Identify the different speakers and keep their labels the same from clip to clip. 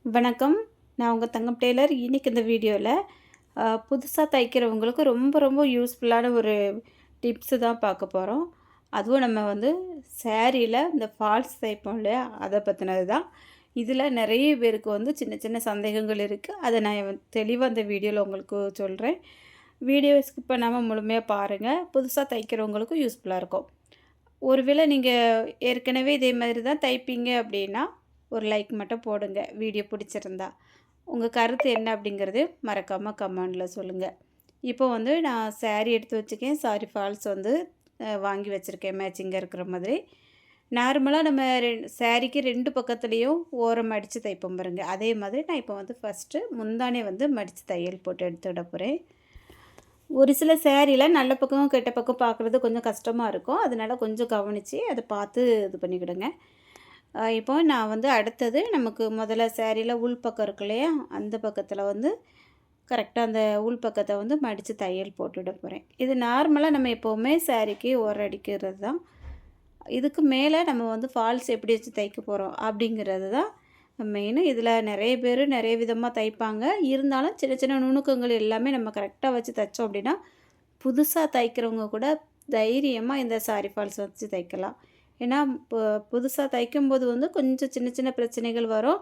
Speaker 1: வணக்கம். நான் உங்க தங்கம் டெய்லர். இன்னைக்கு இந்த வீடியோவில் புதுசா தைக்கிறவங்களுக்கு ரொம்ப ரொம்ப யூஸ்ஃபுல்லான ஒரு டிப்ஸு தான் பார்க்க போகிறோம். அதுவும் நம்ம வந்து சாரீல இந்த ஃபால்ஸ் தைப்போம் இல்லையா, அதை பற்றினது தான். இதில் நிறைய பேருக்கு வந்து சின்ன சின்ன சந்தேகங்கள் இருக்குது. அதை நான் தெளிவாக இந்த வீடியோவில் உங்களுக்கு சொல்கிறேன். வீடியோ ஸ்கிப் பண்ணாமல் முழுமையாக பாருங்கள். புதுசாக தைக்கிறவங்களுக்கும் யூஸ்ஃபுல்லாக இருக்கும். ஒருவேளை நீங்கள் ஏற்கனவே இதே மாதிரி தான் தைப்பீங்க அப்படின்னா ஒரு லைக் மட்டும் போடுங்க வீடியோ பிடிச்சிருந்தா. உங்கள் கருத்து என்ன அப்படிங்கிறது மறக்காமல் கமெண்டில் சொல்லுங்கள். இப்போ வந்து நான் சாரீ எடுத்து வச்சுருக்கேன். சாரி ஃபால்ஸ் வந்து வாங்கி வச்சுருக்கேன் மேட்சிங்காக இருக்கிற மாதிரி. நார்மலாக நம்ம சாரீக்கு 2 பக்கத்துலேயும் ஓரம் மடித்து தைப்போம் பாருங்க. அதே மாதிரி நான் இப்போ வந்து ஃபஸ்ட்டு முந்தானே வந்து மடித்து தையல் போட்டு எடுத்துவிட போகிறேன். ஒரு சில சேரீயில் நல்ல பக்கம் கெட்ட பக்கம் பார்க்குறது கொஞ்சம் கஷ்டமாக இருக்கும். அதனால் கொஞ்சம் கவனித்து அதை பார்த்து இது பண்ணிக்கிடுங்க. இப்போ நான் வந்து அடுத்தது நமக்கு முதல்ல சேரீயில் உள் பக்கம் இருக்கு இல்லையா, அந்த பக்கத்தில் வந்து கரெக்டாக அந்த உள் பக்கத்தை வந்து மடித்து தையல் போட்டுவிட போகிறேன். இது நார்மலாக நம்ம எப்போவுமே சாரீக்கு ஓரம் அடிக்கிறது தான். இதுக்கு மேலே நம்ம வந்து ஃபால்ஸ் எப்படி வச்சு தைக்க போகிறோம் அப்படிங்கிறது தான் மெயினு. இதில் நிறைய பேர் நிறைய விதமாக தைப்பாங்க. இருந்தாலும் சின்ன சின்ன நுணுக்கங்கள் எல்லாமே நம்ம கரெக்டாக வச்சு தைச்சோம் அப்படின்னா புதுசாக தைக்கிறவங்க கூட தைரியமாக இந்த சாரி ஃபால்ஸ் வச்சு தைக்கலாம். ஏன்னா புதுசாக தைக்கும்போது வந்து கொஞ்சம் சின்ன சின்ன பிரச்சனைகள் வரும்.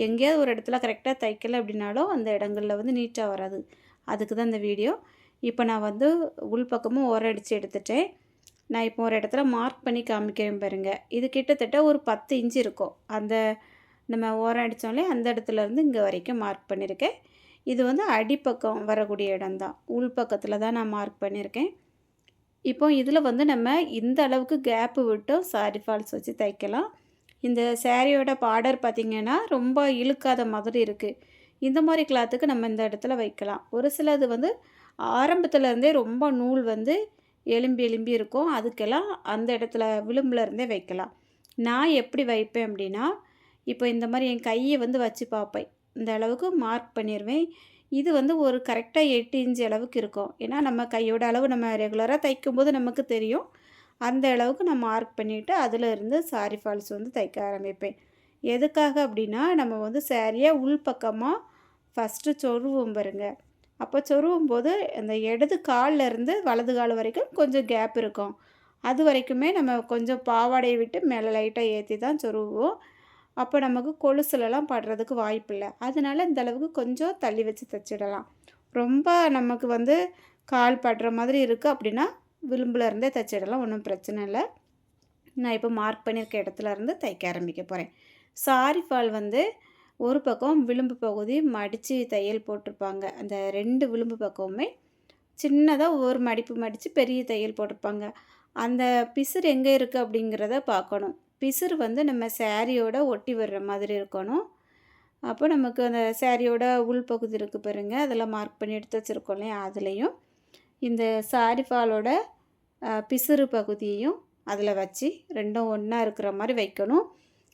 Speaker 1: எங்கேயாவது ஒரு இடத்துல கரெக்டாக தைக்கலை அப்படின்னாலும் அந்த இடங்களில் வந்து நீட்டாக வராது. அதுக்கு தான் இந்த வீடியோ. இப்போ நான் வந்து உள் பக்கமும் ஓரம் அடித்து எடுத்துட்டேன். நான் இப்போ ஒரு இடத்துல மார்க் பண்ணி காமிக்கிறேன் பாருங்க. இது கிட்டத்தட்ட ஒரு 10 இன்ச்சு இருக்கும். அந்த நம்ம ஓரம் அடித்தோம்லே அந்த இடத்துலேருந்து இங்கே வரைக்கும் மார்க் பண்ணியிருக்கேன். இது வந்து அடிப்பக்கம் வரக்கூடிய இடம்தான். உள் பக்கத்தில் தான் நான் மார்க் பண்ணியிருக்கேன். இப்போ இதில் வந்து நம்ம இந்த அளவுக்கு கேப்பு விட்டும் சாரி ஃபால்ஸ் வச்சு தைக்கலாம். இந்த சாரியோட பார்டர் பார்த்திங்கன்னா ரொம்ப இழுக்காத மாதிரி இருக்குது. இந்த மாதிரி கிளாத்துக்கு நம்ம இந்த இடத்துல வைக்கலாம். ஒரு சிலது வந்து ஆரம்பத்துலேருந்தே ரொம்ப நூல் வந்து எலும்பி எலும்பி இருக்கும். அதுக்கெல்லாம் அந்த இடத்துல விளிம்புலேருந்தே வைக்கலாம். நான் எப்படி வைப்பேன் அப்படின்னா, இப்போ இந்த மாதிரி என் கையை வந்து வச்சு பார்ப்பேன். இந்த அளவுக்கு மார்க் பண்ணிடுவேன். இது வந்து ஒரு கரெக்டாக 8 இன்ச் அளவுக்கு இருக்கும். ஏன்னா நம்ம கையோட அளவு நம்ம ரெகுலராக தைக்கும்போது நமக்கு தெரியும். அந்த அளவுக்கு நான் மார்க் பண்ணிவிட்டு அதிலிருந்து சாரி ஃபால்ஸ் வந்து தைக்க ஆரம்பிப்பேன். எதுக்காக அப்படின்னா, நம்ம வந்து சாரியை உள்பக்கமாக ஃபஸ்ட்டு சொருவோம் பாருங்க. அப்போ சொருவும் போது அந்த இடது கால்லேருந்து வலது கால் வரைக்கும் கொஞ்சம் கேப் இருக்கும். அது வரைக்குமே நம்ம கொஞ்சம் பாவாடையை விட்டு மேலே லைட்டாக ஏற்றி தான் சொருவோம். அப்போ நமக்கு கொலுசுலலாம் படுறதுக்கு வாய்ப்பில்லை. அதனால இந்த அளவுக்கு கொஞ்சம் தள்ளி வச்சு தைச்சிடலாம். ரொம்ப நமக்கு வந்து கால் படுற மாதிரி இருக்குது அப்படின்னா விளிம்புல இருந்தே தைச்சிடலாம். ஒன்றும் பிரச்சனை இல்லை. நான் இப்போ மார்க் பண்ணியிருக்க இடத்துல இருந்து தைக்க ஆரம்பிக்க போகிறேன். சாரி ஃபால் வந்து ஒரு பக்கம் விளிம்பு பகுதி மடித்து தையல் போட்டிருப்பாங்க. அந்த 2 விளிம்பு பக்கமுமே சின்னதாக ஒரு மடிப்பு மடித்து பெரிய தையல் போட்டிருப்பாங்க. அந்த பிசுறு எங்கே இருக்குது அப்படிங்கிறத பார்க்கணும். பிசுறு வந்து நம்ம சாரியோட ஒட்டி வர்ற மாதிரி இருக்கணும். அப்போ நமக்கு அந்த சாரியோட உள்பகுதி இருக்குது பாருங்க, அதெல்லாம் மார்க் பண்ணி எடுத்து வச்சுருக்கோம் இல்லையா, அதுலேயும் இந்த சாரி ஃபாலோட பிசுறு பகுதியையும் அதில் வச்சு ரெண்டும் ஒன்றா இருக்கிற மாதிரி வைக்கணும்.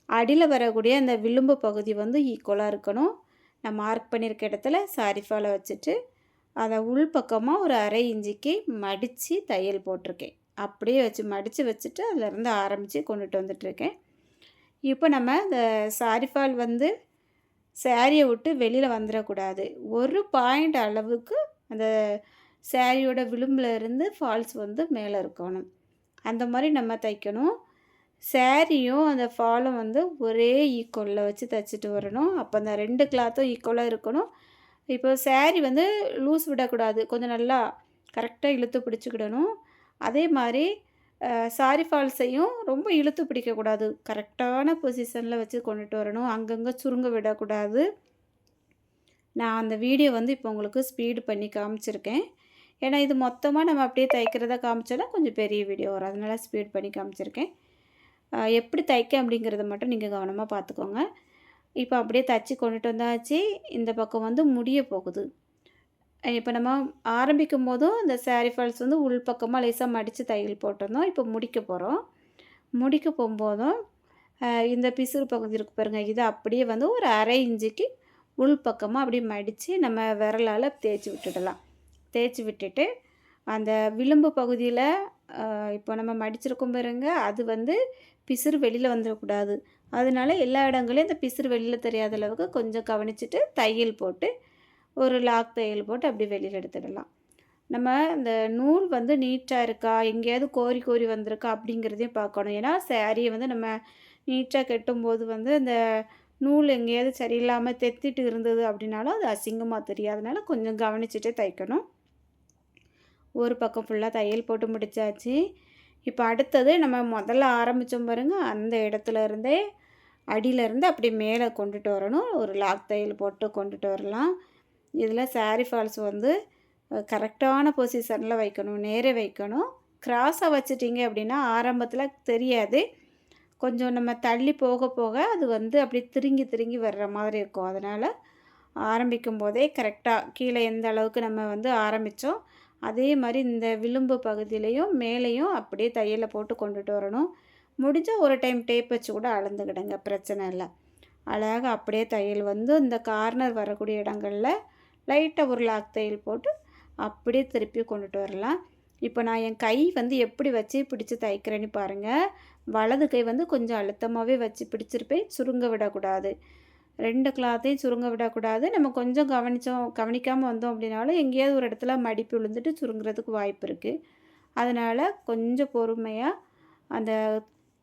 Speaker 1: அடியில் வரக்கூடிய அந்த விளிம்பு பகுதி வந்து ஈக்குவலாக இருக்கணும். நான் மார்க் பண்ணியிருக்க இடத்துல சாரி ஃபாலை வச்சுட்டு அதை உள்பக்கமாக ஒரு 1/2 இன்ச்சுக்கு மடித்து தையல் போட்டிருக்கேன். அப்படியே வச்சு மடித்து வச்சுட்டு அதிலேருந்து ஆரம்பித்து கொண்டுட்டு வந்துட்டுருக்கேன். இப்போ நம்ம இந்த சாரி ஃபால் வந்து சாரியை விட்டு வெளியில் வந்துடக்கூடாது. ஒரு பாயிண்ட் அளவுக்கு அந்த சாரியோட விளிம்பில் இருந்து ஃபால்ஸ் வந்து மேலே இருக்கணும். அந்த மாதிரி நம்ம தைக்கணும். சாரியும் அந்த ஃபாலும் வந்து ஒரே ஈக்குவலில் வச்சு தைச்சிட்டு வரணும். அப்போ அந்த 2 கிளாத்தும் ஈக்குவலாக இருக்கணும். இப்போ சாரி வந்து லூஸ் விடக்கூடாது. கொஞ்சம் நல்லா கரெக்டாக இழுத்து பிடிச்சிக்கிடணும். அதே மாதிரி சாரி ஃபால்ஸையும் ரொம்ப இழுத்து பிடிக்கக்கூடாது. கரெக்டான பொசிஷனில் வச்சு கொண்டுட்டு வரணும். அங்கங்கே சுருங்க விடக்கூடாது. நான் அந்த வீடியோ வந்து இப்போ உங்களுக்கு ஸ்பீடு பண்ணி காமிச்சிருக்கேன். ஏன்னா இது மொத்தமாக நம்ம அப்படியே தைக்கிறத காமிச்சோன்னா கொஞ்சம் பெரிய வீடியோ வரும். அதனால் ஸ்பீட் பண்ணி காமிச்சிருக்கேன். எப்படி தைக்க அப்படிங்கிறத மட்டும் நீங்கள் கவனமாக பார்த்துக்கோங்க. இப்போ அப்படியே தைச்சி கொண்டுட்டு வந்தாச்சு. இந்த பக்கம் வந்து முடிய போகுது. இப்போ நம்ம ஆரம்பிக்கும் போதும் இந்த சாரி ஃபால்ஸ் வந்து உள்பக்கமாக லேசாக மடித்து தையல் போட்டிருந்தோம். இப்போ முடிக்க போகிறோம். முடிக்க போகும்போதும் இந்த பிசுறு பகுதி இருக்குது பாருங்கள், இதை அப்படியே வந்து ஒரு 1/2 இன்ச்சுக்கு உள்பக்கமாக அப்படியே மடித்து நம்ம விரலால் தேய்ச்சி விட்டுடலாம். தேய்ச்சி விட்டுட்டு அந்த விளிம்பு பகுதியில் இப்போ நம்ம மடிச்சிருக்கோம் பாருங்க, அது வந்து பிசுறு வெளியில் வந்துடக்கூடாது. அதனால எல்லா இடங்களையும் இந்த பிசுறு வெளியில் தெரியாத அளவுக்கு கொஞ்சம் கவனிச்சுட்டு தையல் போட்டு ஒரு லாக் தையல் போட்டு அப்படி வெளியில் எடுத்துடலாம். நம்ம இந்த நூல் வந்து நீட்டாக இருக்கா, எங்கேயாவது கோரி கோரி வந்திருக்கா அப்படிங்கிறதையும் பார்க்கணும். ஏன்னா சாரியை வந்து நம்ம நீட்டாக கட்டும்போது வந்து இந்த நூல் எங்கேயாவது சரியில்லாமல் தெத்திட்டு இருந்தது அப்படின்னாலும் அது அசிங்கமாக தெரியும். அதனால கொஞ்சம் கவனிச்சுட்டே தைக்கணும். ஒரு பக்கம் ஃபுல்லாக தையல் போட்டு முடித்தாச்சு. இப்போ அடுத்தது நம்ம முதல்ல ஆரம்பித்தோம் பாருங்க, அந்த இடத்துல இருந்தே அடியிலேருந்து அப்படி மேலே கொண்டுட்டு வரணும். ஒரு லாக் தையல் போட்டு கொண்டுட்டு வரலாம். இதில் சாரீ ஃபால்ஸ் வந்து கரெக்டான பொசிஷனில் வைக்கணும், நேரே வைக்கணும். கிராஸாக வச்சிட்டிங்க அப்படின்னா ஆரம்பத்தில் தெரியாது. கொஞ்சம் நம்ம தள்ளி போக போக அது வந்து அப்படி திருங்கி திருங்கி வர்ற மாதிரி இருக்கும். அதனால் ஆரம்பிக்கும் போதே கரெக்டாக கீழே எந்த அளவுக்கு நம்ம வந்து ஆரம்பித்தோம் அதே மாதிரி இந்த விளிம்பு பகுதியிலையும் மேலேயும் அப்படியே தையலை போட்டு கொண்டுட்டு வரணும். முடிஞ்சால் ஒரு டைம் டேப் வச்சு கூட அளந்துக்கிடுங்க, பிரச்சனை இல்லை. அழகாக அப்படியே தையல் வந்து இந்த கார்னர் வரக்கூடிய இடங்களில் லைட்டாக ஒரு லாக் தையல் போட்டு அப்படியே திருப்பி கொண்டுட்டு வரலாம். இப்போ நான் என் கை வந்து எப்படி வச்சு பிடிச்சி தைக்கிறேன்னு பாருங்கள். வலது கை வந்து கொஞ்சம் அழுத்தமாகவே வச்சு பிடிச்சிருப்பேன், சுருங்க விடக்கூடாது. 2 கிளாத்தையும் சுருங்க விடக்கூடாது. நம்ம கொஞ்சம் கவனிக்காமல் வந்தோம் அப்படின்னாலும் எங்கேயாவது ஒரு இடத்துல மடிப்பு விழுந்துட்டு சுருங்குறதுக்கு வாய்ப்பு இருக்குது. அதனால் கொஞ்சம் பொறுமையாக அந்த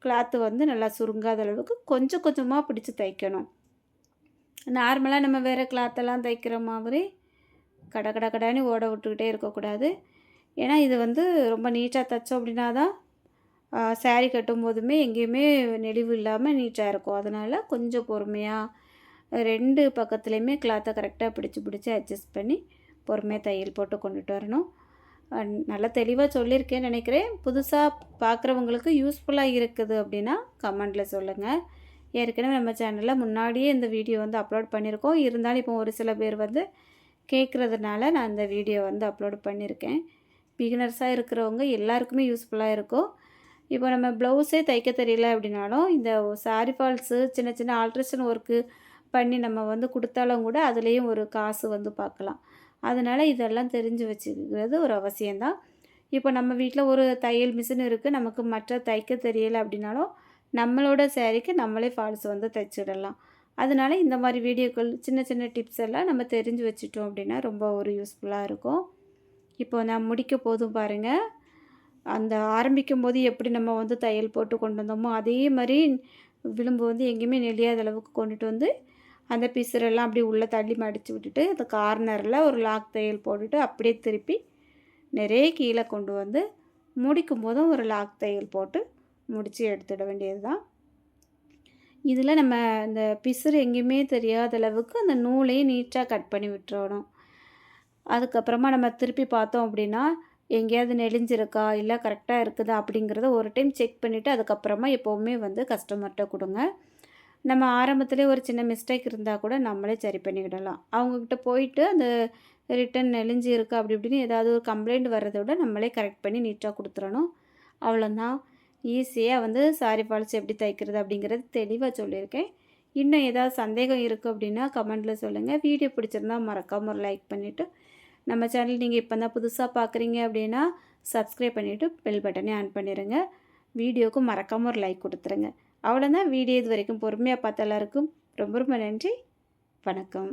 Speaker 1: கிளாத்து வந்து நல்லா சுருங்காத அளவுக்கு கொஞ்சம் கொஞ்சமாக பிடிச்சி தைக்கணும். நார்மலாக நம்ம வேறு கிளாத்தெல்லாம் தைக்கிற மாதிரி கட கட கடான்னு ஓட விட்டுக்கிட்டே இருக்கக்கூடாது. ஏன்னா இது வந்து ரொம்ப நீட்டாக தைச்சோம் அப்படின்னா தான் சாரீ கட்டும்போதுமே எங்கேயுமே நெளிவு இல்லாமல் நீட்டாக இருக்கும். அதனால் கொஞ்சம் பொறுமையாக 2 பக்கத்துலேயுமே கிளாத்தை கரெக்டாக பிடிச்சி அட்ஜஸ்ட் பண்ணி பொறுமையாக தையல் போட்டு கொண்டுட்டு வரணும். நல்லா தெளிவாக சொல்லியிருக்கேன்னு நினைக்கிறேன். புதுசாக பார்க்குறவங்களுக்கு யூஸ்ஃபுல்லாக இருக்குது அப்படின்னா கமெண்டில் சொல்லுங்கள். ஏற்கனவே நம்ம சேனலில் முன்னாடியே இந்த வீடியோ வந்து அப்லோட் பண்ணியிருக்கோம். இருந்தாலும் இப்போ ஒரு சில பேர் வந்து கேட்குறதுனால நான் இந்த வீடியோ வந்து அப்லோட் பண்ணியிருக்கேன். பிகினர்ஸாக இருக்கிறவங்க எல்லாருக்குமே யூஸ்ஃபுல்லாக இருக்கும். இப்போ நம்ம ப்ளவுஸே தைக்க தெரியல அப்படின்னாலும் இந்த சாரீ ஃபால்ஸு சின்ன சின்ன ஆல்ட்ரேஷன் ஒர்க்கு பண்ணி நம்ம வந்து கொடுத்தாலும் கூட அதுலேயும் ஒரு காசு வந்து பார்க்கலாம். அதனால் இதெல்லாம் தெரிஞ்சு வச்சுக்கிறது ஒரு அவசியம்தான். இப்போ நம்ம வீட்டில் ஒரு தையல் மிஷின் இருக்குது, நமக்கு மற்ற தைக்க தெரியலை அப்படின்னாலும் நம்மளோட சாரீக்கு நம்மளே ஃபால்ஸ் வந்து தைச்சிடலாம். அதனால் இந்த மாதிரி வீடியோக்கள் சின்ன சின்ன டிப்ஸ் எல்லாம் நம்ம தெரிஞ்சு வச்சுட்டோம் அப்படின்னா ரொம்ப ஒரு யூஸ்ஃபுல்லாக இருக்கும். இப்போ நான் முடிக்க போதும் பாருங்கள். அந்த ஆரம்பிக்கும் போது எப்படி நம்ம வந்து தையல் போட்டு கொண்டு வந்தோமோ அதே மாதிரி விளிம்பு வந்து எங்கேயுமே நெளியாத அளவுக்கு கொண்டுட்டு வந்து அந்த பிசுரெல்லாம் அப்படியே உள்ளே தள்ளி மடித்து விட்டுட்டு அந்த கார்னரில் ஒரு லாக் தையல் போட்டுட்டு அப்படியே திருப்பி நிறைய கீழே கொண்டு வந்து முடிக்கும் போதும் ஒரு லாக் தையல் போட்டு முடித்து எடுத்துட வேண்டியது தான். இதில் நம்ம இந்த பிசுறு எங்கேயுமே தெரியாத அளவுக்கு அந்த நூலையும் நீட்டாக கட் பண்ணி விட்டுறணும். அதுக்கப்புறமா நம்ம திருப்பி பார்த்தோம் அப்படின்னா எங்கேயாவது நெளிஞ்சிருக்கா இல்லை கரெக்டாக இருக்குதா அப்படிங்கிறத ஒரு டைம் செக் பண்ணிவிட்டு அதுக்கப்புறமா எப்போவுமே வந்து கஸ்டமர்கிட்ட கொடுங்க. நம்ம ஆரம்பத்திலே ஒரு சின்ன மிஸ்டேக் இருந்தால் கூட நம்மளே சரி பண்ணிக்கிடலாம். அவங்கக்கிட்ட போயிட்டு அந்த ரிட்டன் நெளிஞ்சு இருக்கா அப்படி இப்படின்னு ஏதாவது ஒரு கம்ப்ளைண்ட் வர்றதை விட நம்மளே கரெக்ட் பண்ணி நீட்டாக கொடுத்துடணும். அவ்வளோதான். ஈஸியாக வந்து சாரீ ஃபால்ஸ் எப்படி தைக்கிறது அப்படிங்கிறது தெளிவாக சொல்லியிருக்கேன். இன்னும் ஏதாவது சந்தேகம் இருக்குது அப்படின்னா கமெண்ட்டில் சொல்லுங்கள். வீடியோ பிடிச்சிருந்தா மறக்காமல் ஒரு லைக் பண்ணிவிட்டு நம்ம சேனல் நீங்கள் இப்போ தான் புதுசாக பார்க்குறீங்க அப்படின்னா சப்ஸ்கிரைப் பண்ணிவிட்டு பெல் பட்டனே ஆன் பண்ணிடுங்க. வீடியோவுக்கு மறக்காமல் ஒரு லைக் கொடுத்துருங்க. அவ்வளோதான். வீடியோ இது வரைக்கும் பொறுமையாக பார்த்த எல்லாருக்கும் ரொம்ப ரொம்ப நன்றி. வணக்கம்.